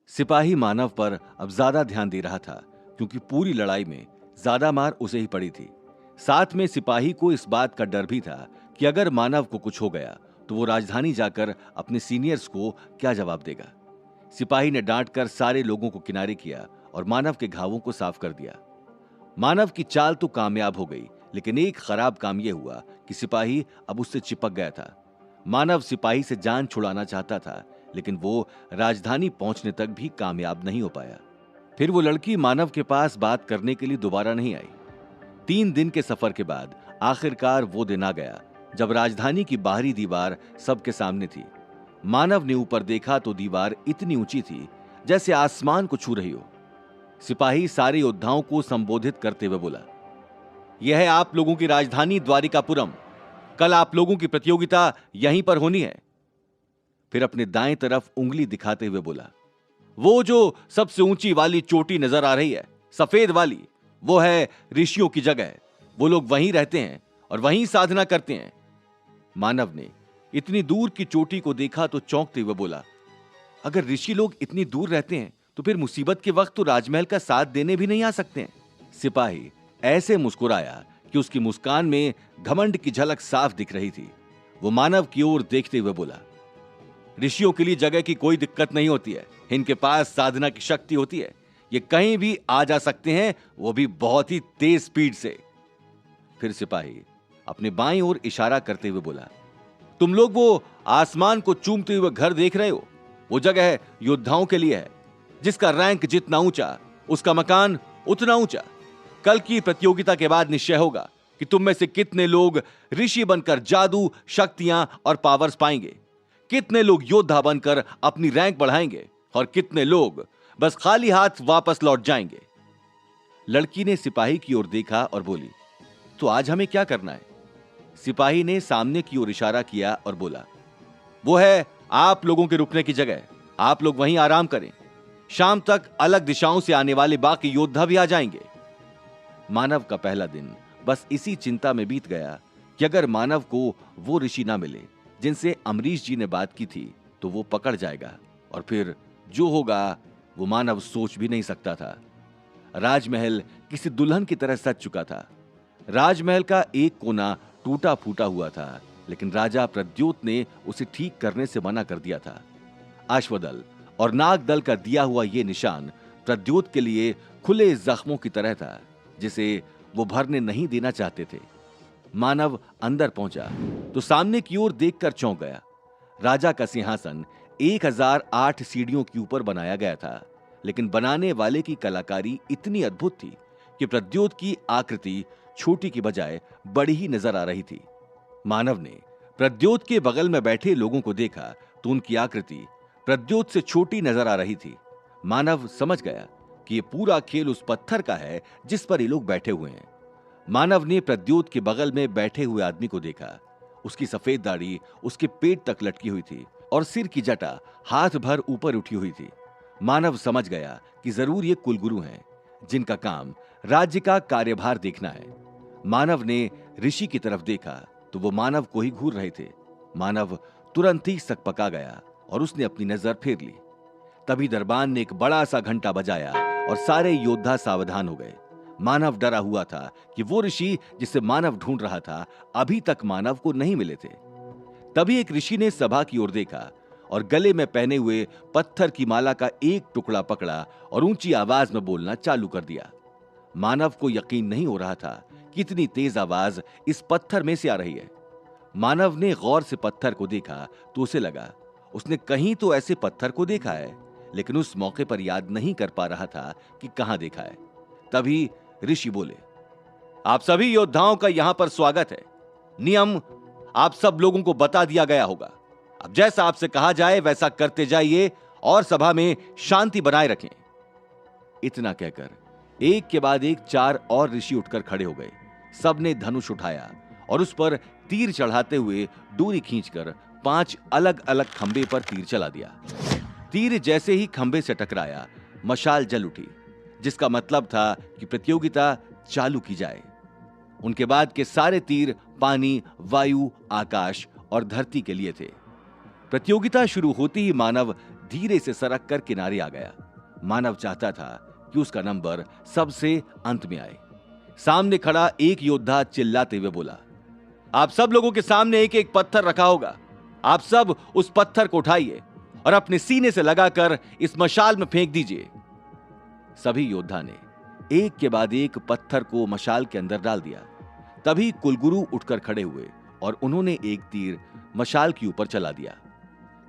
सिपाही मानव पर अब ज्यादा ध्यान दे रहा था, क्योंकि पूरी लड़ाई में ज्यादा मार उसे ही पड़ी थी। साथ में सिपाही को इस बात का डर भी था कि अगर मानव को कुछ हो गया तो वो राजधानी जाकर अपने सीनियर्स को क्या जवाब देगा। सिपाही ने डांटकर सारे लोगों को किनारे किया और मानव के घावों को साफ कर दिया। मानव की चाल तो कामयाब हो गई, लेकिन एक खराब काम यह हुआ कि सिपाही अब उससे चिपक गया था। मानव सिपाही से जान छुड़ाना चाहता था, लेकिन वो राजधानी पहुंचने तक भी कामयाब नहीं हो पाया। फिर वो लड़की मानव के पास बात करने के लिए दोबारा नहीं आई। 3 दिन के सफर के बाद आखिरकार वो दिन आ गया जब राजधानी की बाहरी दीवार सबके सामने थी। मानव ने ऊपर देखा तो दीवार इतनी ऊंची थी जैसे आसमान को छू रही हो। सिपाही सारे योद्धाओं को संबोधित करते हुए बोला, यह है आप लोगों की राजधानी द्वारिकापुरम। कल आप लोगों की प्रतियोगिता यहीं पर होनी है। फिर अपने दाएं तरफ उंगली दिखाते हुए बोला, वो जो सबसे ऊंची वाली चोटी नजर आ रही है, सफेद वाली, वो है ऋषियों की जगह। वो लोग वहीं रहते हैं और वहीं साधना करते हैं। मानव ने इतनी दूर की चोटी को देखा तो चौंकते हुए बोला, अगर ऋषि लोग इतनी दूर रहते हैं तो फिर मुसीबत के वक्त तो राजमहल का साथ देने भी नहीं आ सकते हैं। सिपाही ऐसे मुस्कुराया कि उसकी मुस्कान में घमंड की झलक साफ दिख रही थी। वो मानव की ओर देखते हुए बोला, ऋषियों के लिए जगह की कोई दिक्कत नहीं होती है। इनके पास साधना की शक्ति होती है। ये कहीं भी आ जा सकते हैं, वो भी बहुत ही तेज स्पीड से। फिर सिपाही अपने बाईं ओर इशारा करते हुए बोला, तुम लोग वो आसमान को चूमते हुए घर देख रहे हो, वो जगह योद्धाओं के लिए है। जिसका रैंक जितना ऊंचा, उसका मकान उतना ऊंचा। कल की प्रतियोगिता के बाद निश्चय होगा कि तुम में से कितने लोग ऋषि बनकर जादू, शक्तियां और पावर्स पाएंगे, कितने लोग योद्धा बनकर अपनी रैंक बढ़ाएंगे और कितने लोग बस खाली हाथ वापस लौट जाएंगे। लड़की ने सिपाही की ओर देखा और बोली, तो आज हमें क्या करना है? सिपाही ने सामने की ओर इशारा किया और बोला, वो है आप लोगों के रुकने की जगह। आप लोग वहीं आराम करें। शाम तक अलग दिशाओं से आने वाले बाकी योद्धा भी आ जाएंगे। मानव का पहला दिन बस इसी चिंता में बीत गया कि अगर मानव को वो ऋषि ना मिले जिनसे अमरीश जी ने बात की थी तो वो पकड़ जाएगा, और फिर जो होगा वो मानव सोच भी नहीं सकता था। राजमहल किसी दुल्हन की तरह सज चुका था। राजमहल का एक कोना टूटा फूटा हुआ था, लेकिन राजा प्रद्योत ने उसे ठीक करने से मना कर दिया था। अश्वदल और नागदल का दिया हुआ यह निशान प्रद्योत के लिए खुले जख्मों की तरह था, जिसे वो भरने नहीं देना चाहते थे। मानव अंदर पहुंचा तो सामने की ओर देखकर चौंक गया। राजा का सिंहासन 1008 सीढ़ियों के ऊपर बनाया गया था, लेकिन बनाने वाले की कलाकारी इतनी अद्भुत थी कि प्रद्योत की आकृति छोटी की बजाय बड़ी ही नजर आ रही थी। मानव ने प्रद्योत के बगल में बैठे लोगों को देखा तो उनकी आकृति प्रद्योत से छोटी नजर आ रही थी। मानव समझ गया कि यह पूरा खेल उस पत्थर का है जिस पर ये लोग बैठे हुए हैं। मानव ने प्रद्योत के बगल में बैठे हुए आदमी को देखा। उसकी सफेद दाढ़ी उसके पेट तक लटकी हुई थी और सिर की जटा हाथ भर ऊपर उठी हुई थी। मानव समझ गया कि जरूर ये कुलगुरु हैं, जिनका काम राज्य का कार्यभार देखना है। मानव ने ऋषि की तरफ देखा तो वो मानव को ही घूर रहे थे। मानव तुरंत ही सकपका गया और उसने अपनी नजर फेर ली। तभी दरबान ने एक बड़ा सा घंटा बजाया और सारे योद्धा सावधान हो गए। मानव डरा हुआ था कि वो ऋषि जिसे मानव ढूंढ रहा था अभी तक मानव को नहीं मिले थे। तभी एक ऋषि ने सभा की ओर देखा और गले में पहने हुए पत्थर की माला का एक टुकड़ा पकड़ा और ऊंची आवाज में बोलना चालू कर दिया। मानव को यकीन नहीं हो रहा था कि इतनी तेज आवाज इस पत्थर में से आ रही है। मानव ने गौर से पत्थर को देखा तो उसे लगा उसने कहीं तो ऐसे पत्थर को देखा है, लेकिन उस मौके पर याद नहीं कर पा रहा था कि कहां देखा है। तभी ऋषि बोले, आप सभी योद्धाओं का यहां पर स्वागत है। नियम आप सब लोगों को बता दिया गया होगा। अब जैसा आपसे कहा जाए वैसा करते जाइए और सभा में शांति बनाए रखें। इतना कहकर एक के बाद एक 4 और ऋषि उठकर खड़े हो गए। सबने धनुष उठाया और उस पर तीर चढ़ाते हुए डोरी खींचकर 5 अलग अलग खंबे पर तीर चला दिया। तीर जैसे ही खंबे से टकराया, मशाल जल उठी, जिसका मतलब था कि प्रतियोगिता चालू की जाए। उनके बाद के सारे तीर पानी, वायु, आकाश और धरती के लिए थे। प्रतियोगिता शुरू होते ही मानव धीरे से सरक कर किनारे आ गया। मानव चाहता था कि उसका नंबर सबसे अंत में आए। सामने खड़ा एक योद्धा चिल्लाते हुए बोला, आप सब लोगों के सामने एक एक पत्थर रखा होगा। आप सब उस पत्थर को उठाइए और अपने सीने से लगाकर इस मशाल में फेंक दीजिए। सभी योद्धा ने एक के बाद एक पत्थर को मशाल के अंदर डाल दिया। तभी कुलगुरु उठकर खड़े हुए और उन्होंने एक तीर मशाल के ऊपर चला दिया।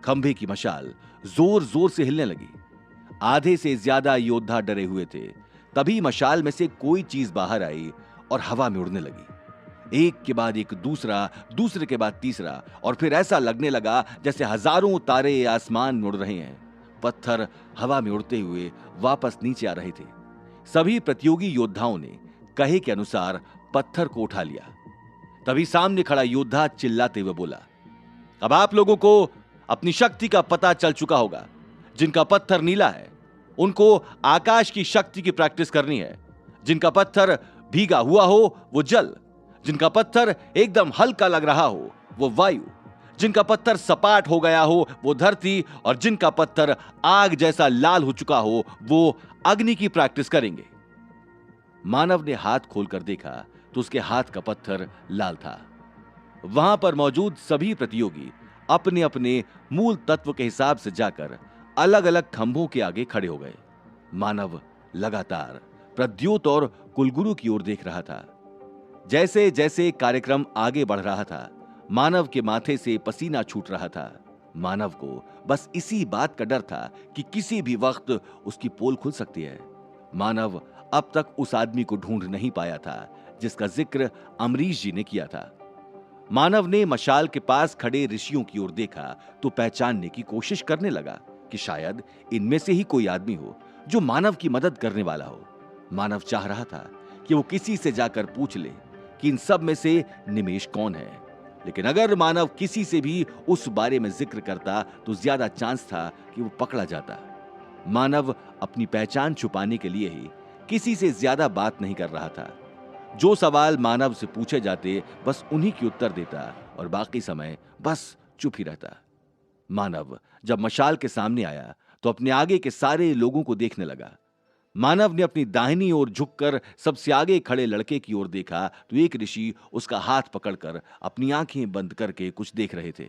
खंभे की मशाल जोर जोर से हिलने लगी। आधे से ज्यादा योद्धा डरे हुए थे। तभी मशाल में से कोई चीज बाहर आई और हवा में उड़ने लगी। एक के बाद एक दूसरा, दूसरे के बाद तीसरा, और फिर ऐसा लगने लगा जैसे हजारों तारे आसमान में उड़ रहे हैं। पत्थर हवा में उड़ते हुए वापस नीचे आ रहे थे। सभी प्रतियोगी योद्धाओं ने कहे के अनुसार पत्थर को उठा लिया। तभी सामने खड़ा योद्धा चिल्लाते हुए बोला, अब आप लोगों को अपनी शक्ति का पता चल चुका होगा। जिनका पत्थर नीला है उनको आकाश की शक्ति की प्रैक्टिस करनी है। जिनका पत्थर भीगा हुआ हो वो जल, जिनका पत्थर एकदम हल्का लग रहा हो वो वायु, जिनका पत्थर सपाट हो गया हो वो धरती, और जिनका पत्थर आग जैसा लाल हो चुका हो वो अग्नि की प्रैक्टिस करेंगे। मानव ने हाथ खोलकर देखा तो उसके हाथ का पत्थर लाल था। वहां पर मौजूद सभी प्रतियोगी अपने अपने मूल तत्व के हिसाब से जाकर अलग अलग खंभों के आगे खड़े हो गए। मानव लगातार प्रद्योत और कुलगुरु की ओर देख रहा था। जैसे जैसे कार्यक्रम आगे बढ़ रहा था, मानव के माथे से पसीना छूट रहा था। मानव को बस इसी बात का डर था कि किसी भी वक्त उसकी पोल खुल सकती है। मानव अब तक उस आदमी को ढूंढ नहीं पाया था जिसका जिक्र अमरीश जी ने किया था। मानव ने मशाल के पास खड़े ऋषियों की ओर देखा तो पहचानने की कोशिश करने लगा कि शायद इनमें से ही कोई आदमी हो जो मानव की मदद करने वाला हो। मानव चाह रहा था कि वो किसी से जाकर पूछ ले कि इन सब में से निमेश कौन है, लेकिन अगर मानव किसी से भी उस बारे में जिक्र करता तो ज्यादा चांस था कि वो पकड़ा जाता। मानव अपनी पहचान छुपाने के लिए ही किसी से ज्यादा बात नहीं कर रहा था। जो सवाल मानव से पूछे जाते बस उन्हीं की उत्तर देता और बाकी समय बस चुप ही रहता। मानव जब मशाल के सामने आया तो अपने आगे के सारे लोगों को देखने लगा। मानव ने अपनी दाहिनी ओर झुककर सबसे आगे खड़े लड़के की ओर देखा तो एक ऋषि उसका हाथ पकड़कर अपनी आंखें बंद करके कुछ देख रहे थे।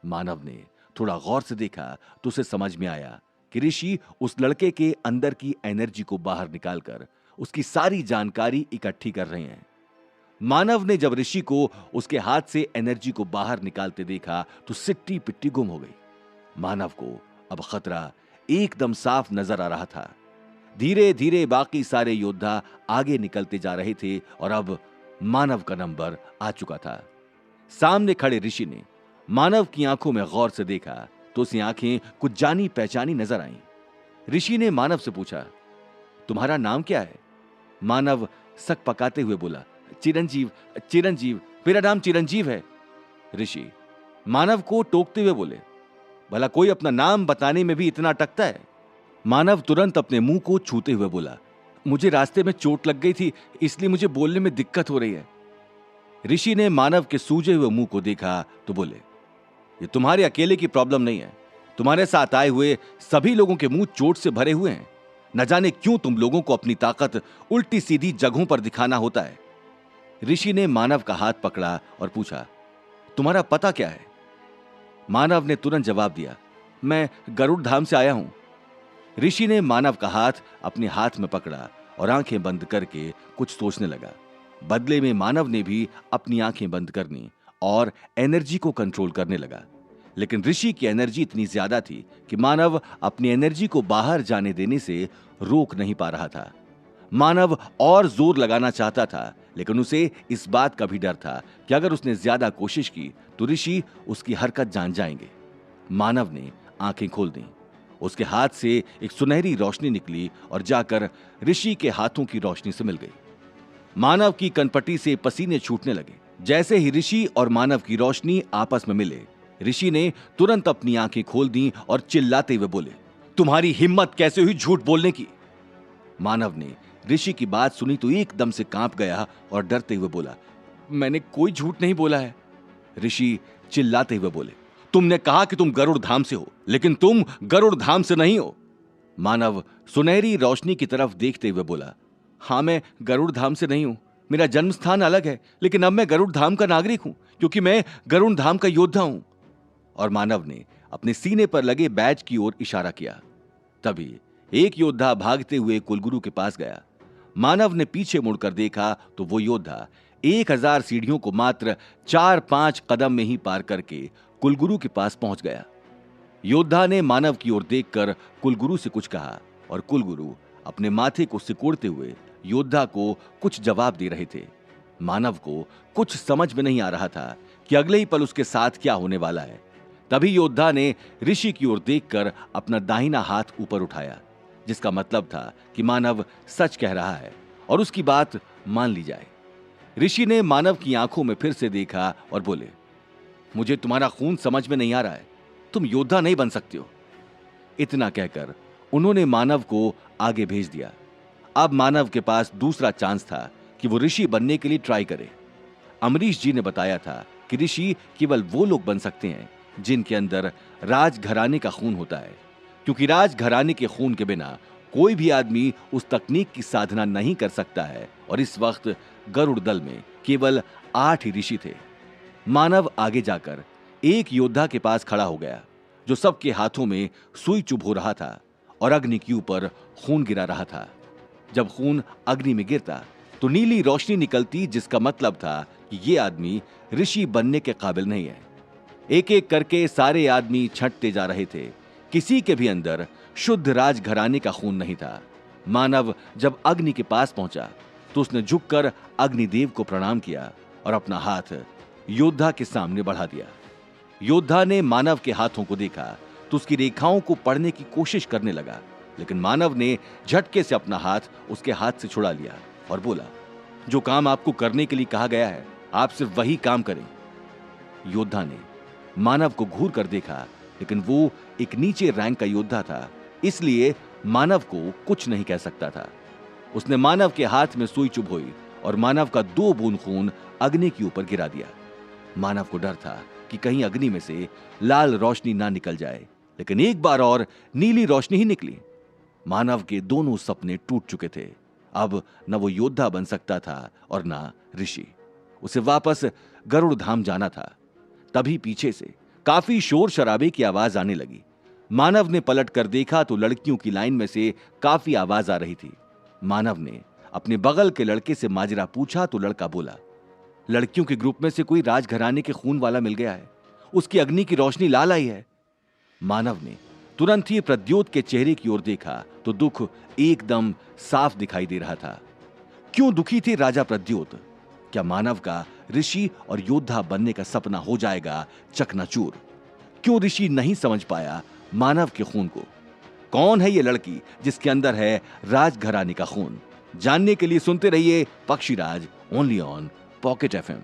मानव ने थोड़ा गौर से देखा तो उसे समझ में आया कि ऋषि उस लड़के के अंदर की एनर्जी को बाहर निकालकर उसकी सारी जानकारी इकट्ठी कर रहे हैं। मानव ने जब ऋषि को उसके हाथ से एनर्जी को बाहर निकालते देखा तो सिट्टी पिट्टी गुम हो गई। मानव को अब खतरा एकदम साफ नजर आ रहा था। धीरे धीरे बाकी सारे योद्धा आगे निकलते जा रहे थे और अब मानव का नंबर आ चुका था। सामने खड़े ऋषि ने मानव की आंखों में गौर से देखा तो उसकी आंखें कुछ जानी पहचानी नजर आईं। ऋषि ने मानव से पूछा, तुम्हारा नाम क्या है? मानव सक पकाते हुए बोला, चिरंजीव, चिरंजीव, मेरा नाम चिरंजीव है। ऋषि मानव को टोकते हुए बोले, भला कोई अपना नाम बताने में भी इतना अटकता है? मानव तुरंत अपने मुंह को छूते हुए बोला, मुझे रास्ते में चोट लग गई थी इसलिए मुझे बोलने में दिक्कत हो रही है। ऋषि ने मानव के सूजे हुए मुंह को देखा तो बोले, ये तुम्हारे अकेले की प्रॉब्लम नहीं है, तुम्हारे साथ आए हुए सभी लोगों के मुंह चोट से भरे हुए हैं। न जाने क्यों तुम लोगों को अपनी ताकत उल्टी सीधी जगहों पर दिखाना होता है। ऋषि ने मानव का हाथ पकड़ा और पूछा, तुम्हारा पता क्या है? मानव ने तुरंत जवाब दिया, मैं गरुड़ धाम से आया हूं। ऋषि ने मानव का हाथ अपने हाथ में पकड़ा और आंखें बंद करके कुछ सोचने लगा। बदले में मानव ने भी अपनी आंखें बंद करनी और एनर्जी को कंट्रोल करने लगा। लेकिन ऋषि की एनर्जी इतनी ज्यादा थी कि मानव अपनी एनर्जी को बाहर जाने देने से रोक नहीं पा रहा था। मानव और जोर लगाना चाहता था, लेकिन उसे इस बात का भी डर था कि अगर उसने ज्यादा कोशिश की तो ऋषि उसकी हरकत जान जाएंगे। मानव ने आंखें खोल दी। उसके हाथ से एक सुनहरी रोशनी निकली और जाकर ऋषि के हाथों की रोशनी से मिल गई। मानव की कनपटी से पसीने छूटने लगे। जैसे ही ऋषि और मानव की रोशनी आपस में मिले, ऋषि ने तुरंत अपनी आंखें खोल दी और चिल्लाते हुए बोले, तुम्हारी हिम्मत कैसे हुई झूठ बोलने की? मानव ने ऋषि की बात सुनी तो एकदम से कांप गया और डरते हुए बोला, मैंने कोई झूठ नहीं बोला है। ऋषि चिल्लाते हुए बोले, तुमने कहा कि तुम गरुड़ धाम से हो, लेकिन तुम गरुड़ धाम से नहीं हो। मानव सुनहरी रोशनी की तरफ देखते हुए बोला, हाँ, मैं गरुड़ धाम से नहीं हूं। मेरा जन्म स्थान अलग है, लेकिन अब मैं गरुड़ धाम का नागरिक हूं, क्योंकि मैं गरुड़ धाम का योद्धा हूं। और मानव ने अपने सीने पर लगे बैज की ओर इशारा किया। तभी एक योद्धा भागते हुए कुलगुरु के पास गया। मानव ने पीछे मुड़कर देखा तो वो योद्धा 1000 सीढ़ियों को मात्र 4-5 कदम में ही पार करके कुलगुरु के पास पहुंच गया। योद्धा ने मानव की ओर देखकर कुलगुरु से कुछ कहा और कुलगुरु अपने माथे को सिकोड़ते हुए योद्धा को कुछ जवाब दे रहे थे। मानव को कुछ समझ में नहीं आ रहा था कि अगले ही पल उसके साथ क्या होने वाला है। तभी योद्धा ने ऋषि की ओर देखकर अपना दाहिना हाथ ऊपर उठाया, जिसका मतलब था कि मानव सच कह रहा है और उसकी बात मान ली जाए। ऋषि ने मानव की आंखों में फिर से देखा और बोले, मुझे तुम्हारा खून समझ में नहीं आ रहा है, तुम योद्धा नहीं बन सकते हो। इतना कहकर उन्होंने मानव को आगे भेज दिया। अब मानव के पास दूसरा चांस था कि वो ऋषि बनने के लिए ट्राई करे। अमरीश जी ने बताया था कि ऋषि केवल वो लोग बन सकते हैं जिनके अंदर राजघराने का खून होता है, क्योंकि राजघराने के खून के बिना कोई भी आदमी उस तकनीक की साधना नहीं कर सकता है। और इस वक्त गरुड़ दल में केवल 8 ही ऋषि थे। मानव आगे जाकर एक योद्धा के पास खड़ा हो गया, जो सबके हाथों में सुई चुभ हो रहा था और अग्नि के ऊपर खून गिरा रहा था। जब खून अग्नि में गिरता तो नीली रोशनी निकलती, जिसका मतलब था कि ये आदमी ऋषि बनने के काबिल नहीं है। एक एक करके सारे आदमी छंटते जा रहे थे। किसी के भी अंदर शुद्ध राजघराने का खून नहीं था। मानव जब अग्नि के पास पहुंचा तो उसने झुककर अग्निदेव को प्रणाम किया और अपना हाथ योद्धा के सामने बढ़ा दिया। योद्धा ने मानव के हाथों को देखा तो उसकी रेखाओं को पढ़ने की कोशिश करने लगा, लेकिन मानव ने झटके से अपना हाथ उसके हाथ से छुड़ा लिया और बोला, जो काम आपको करने के लिए कहा गया है, आप सिर्फ वही काम करें। योद्धा ने मानव को घूर कर देखा, लेकिन वो एक नीचे रैंक का योद्धा था, इसलिए मानव को कुछ नहीं कह सकता था। उसने मानव के हाथ में सुई चुभोई और मानव का 2 बूंद खून अग्नि के ऊपर गिरा दिया। मानव को डर था कि कहीं अग्नि में से लाल रोशनी ना निकल जाए, लेकिन एक बार और नीली रोशनी ही निकली। मानव के दोनों सपने टूट चुके थे। अब न वो योद्धा बन सकता था और न ऋषि। उसे वापस गरुड़ धाम जाना था। तभी पीछे से काफी शोर शराबे की आवाज आने लगी। मानव ने पलट कर देखा तो लड़कियों की लाइन में से काफी आवाज आ रही थी। मानव ने अपने बगल के लड़के से माजरा पूछा तो लड़का बोला, लड़कियों के ग्रुप में से कोई राजघराने के खून वाला मिल गया है, उसकी अग्नि की रोशनी लाल आई है। मानव ने तुरंत ही प्रद्योत के चेहरे की ओर देखा तो दुख एकदम साफ दिखाई दे रहा था। क्यों दुखी थे राजा प्रद्योत? क्या मानव का ऋषि और योद्धा बनने का सपना हो जाएगा चकनाचूर? क्यों ऋषि नहीं समझ पाया मानव के खून को? कौन है ये लड़की जिसके अंदर है राजघराने का खून? जानने के लिए सुनते रहिए पक्षीराज, ओनली ऑन पॉकेट FM।